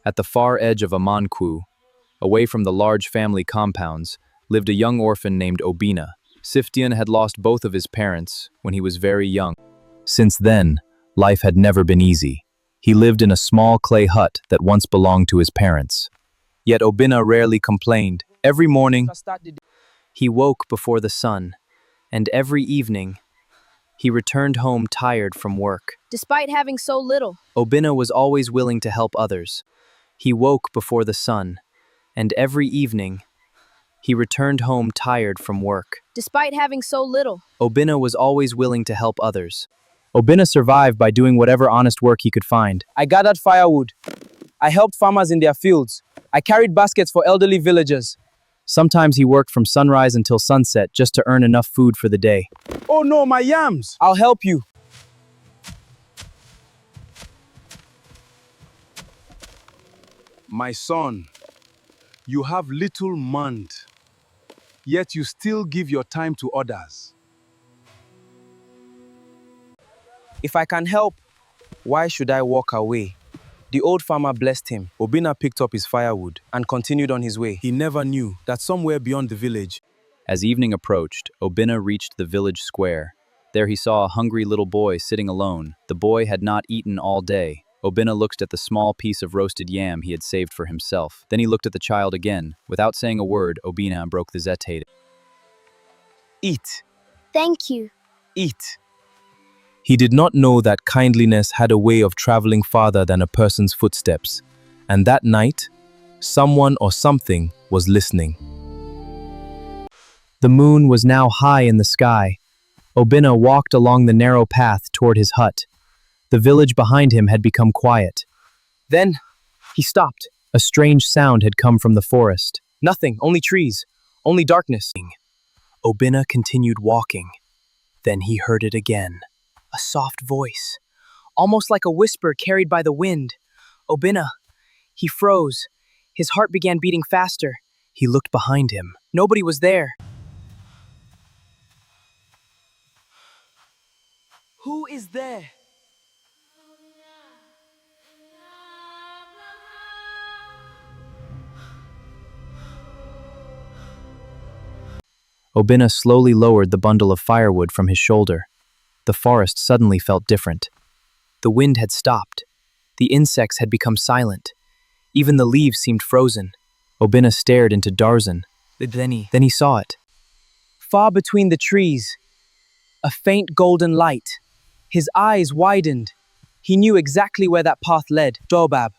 At the far edge of Amankwu, away from the large family compounds, lived a young orphan named Obinna. Siftian had lost both of his parents when he was very young. Since then, life had never been easy. He lived in a small clay hut that once belonged to his parents. Yet Obinna rarely complained. Every morning, he woke before the sun, and every evening, he returned home tired from work. Despite having so little, Obinna was always willing to help others. He woke before the sun, and every evening, he returned home tired from work. despite having so little, Obinna was always willing to help others. Obinna survived by doing whatever honest work he could find. I gathered firewood. I helped farmers in their fields. I carried baskets for elderly villagers. Sometimes he worked from sunrise until sunset just to earn enough food for the day. Oh no, my yams! I'll help you. My son, you have little mind, yet you still give your time to others. If I can help, why should I walk away? The old farmer blessed him. Obinna picked up his firewood. And continued on his way. He never knew that somewhere beyond the village, As evening approached, Obinna reached the village square. There he saw a hungry little boy sitting alone. The boy had not eaten all day. Obinna looked at the small piece of roasted yam he had saved for himself. Then he looked at the child again. Without saying a word, Obinna broke the zetate. Eat, thank you. eat. he did not know that kindliness had a way of traveling farther than a person's footsteps. And that night, someone or something was listening. The moon was now high in the sky. Obinna walked along the narrow path toward his hut. The village behind him had become quiet. Then he stopped. A strange sound had come from the forest. Nothing, only trees, only darkness. Obinna continued walking. Then he heard it again. A soft voice, almost like a whisper carried by the wind. Obinna, he froze. His heart began beating faster. He looked behind him. Nobody was there. Who is there? Obinna slowly lowered the bundle of firewood from his shoulder. The forest suddenly felt different. The wind had stopped. The insects had become silent. Even the leaves seemed frozen. Obinna stared into Darzan. Then he saw it. Far between the trees, a faint golden light. His eyes widened. He knew exactly where that path led. Baobab.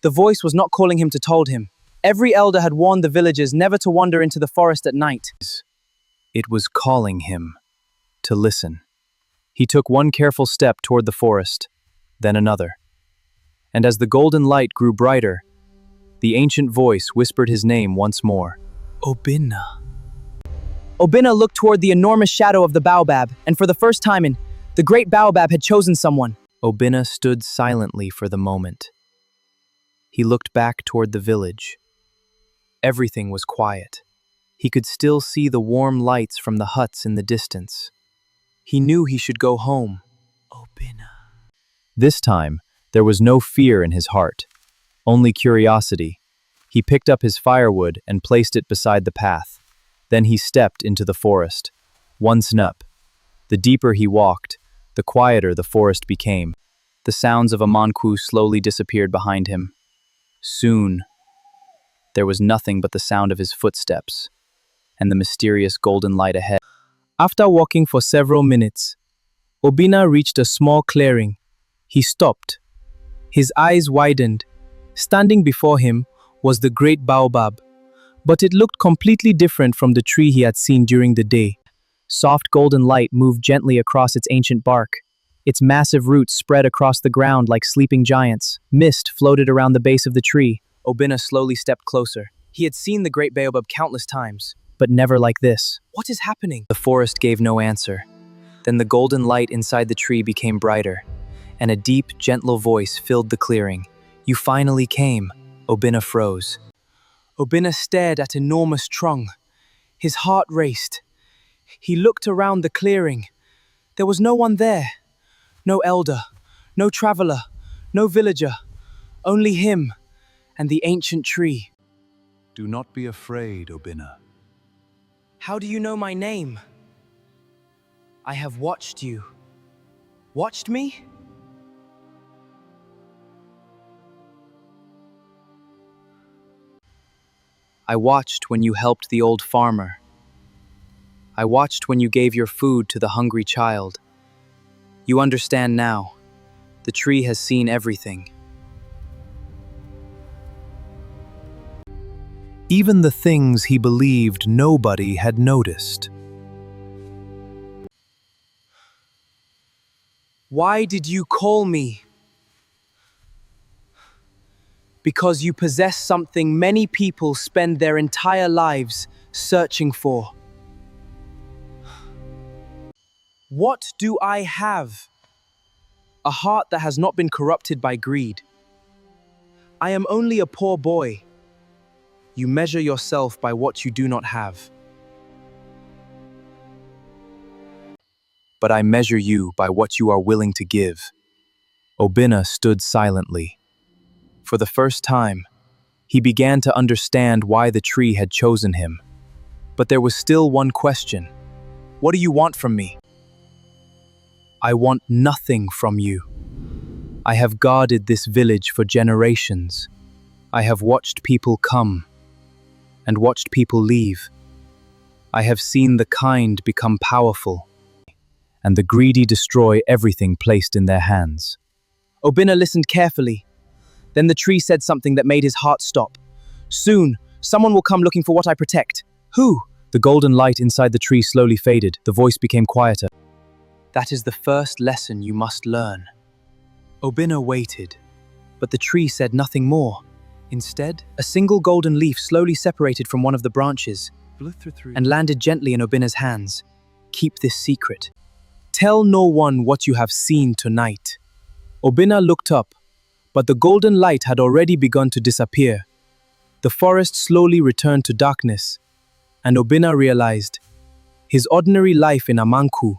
The voice was not calling him to told him. Every elder had warned the villagers never to wander into the forest at night. It was calling him to listen. He took one careful step toward the forest, then another. And as the golden light grew brighter, the ancient voice whispered his name once more. Obinna. Obinna looked toward the enormous shadow of the Baobab, and for the first time the great Baobab had chosen someone. Obinna stood silently for the moment. He looked back toward the village. Everything was quiet. He could still see the warm lights from the huts in the distance. He knew he should go home. Obinna. This time, there was no fear in his heart, only curiosity. He picked up his firewood and placed it beside the path. Then he stepped into the forest. One snap. The deeper he walked, the quieter the forest became. The sounds of Amankwu slowly disappeared behind him. Soon, there was nothing but the sound of his footsteps and the mysterious golden light ahead. After walking for several minutes, Obinna reached a small clearing. He stopped. His eyes widened. Standing before him was the great Baobab, but it looked completely different from the tree he had seen during the day. Soft golden light moved gently across its ancient bark. Its massive roots spread across the ground like sleeping giants. Mist floated around the base of the tree. Obinna slowly stepped closer. He had seen the great Baobab countless times. But never like this. What is happening? The forest gave no answer. Then the golden light inside the tree became brighter, and a deep, gentle voice filled the clearing. You finally came. Obinna froze. Obinna stared at enormous trunk. His heart raced. He looked around the clearing. There was no one there. No elder, no traveler, no villager. Only him, and the ancient tree. Do not be afraid, Obinna. How do you know my name? I have watched you. Watched me? I watched when you helped the old farmer. I watched when you gave your food to the hungry child. You understand now. The tree has seen everything. Even the things he believed nobody had noticed. Why did you call me? Because you possess something many people spend their entire lives searching for. What do I have? A heart that has not been corrupted by greed. I am only a poor boy. You measure yourself by what you do not have. But I measure you by what you are willing to give. Obinna stood silently. For the first time, he began to understand why the tree had chosen him. But there was still one question. What do you want from me? I want nothing from you. I have guarded this village for generations. I have watched people come and watched people leave. I have seen the kind become powerful and the greedy destroy everything placed in their hands. Obinna listened carefully. Then the tree said something that made his heart stop. Soon, someone will come looking for what I protect. Who? The golden light inside the tree slowly faded. The voice became quieter. That is the first lesson you must learn. Obinna waited, but the tree said nothing more. Instead, a single golden leaf slowly separated from one of the branches and landed gently in Obinna's hands. Keep this secret. Tell no one what you have seen tonight. Obinna looked up, but the golden light had already begun to disappear. The forest slowly returned to darkness, and Obinna realized his ordinary life in Amankwu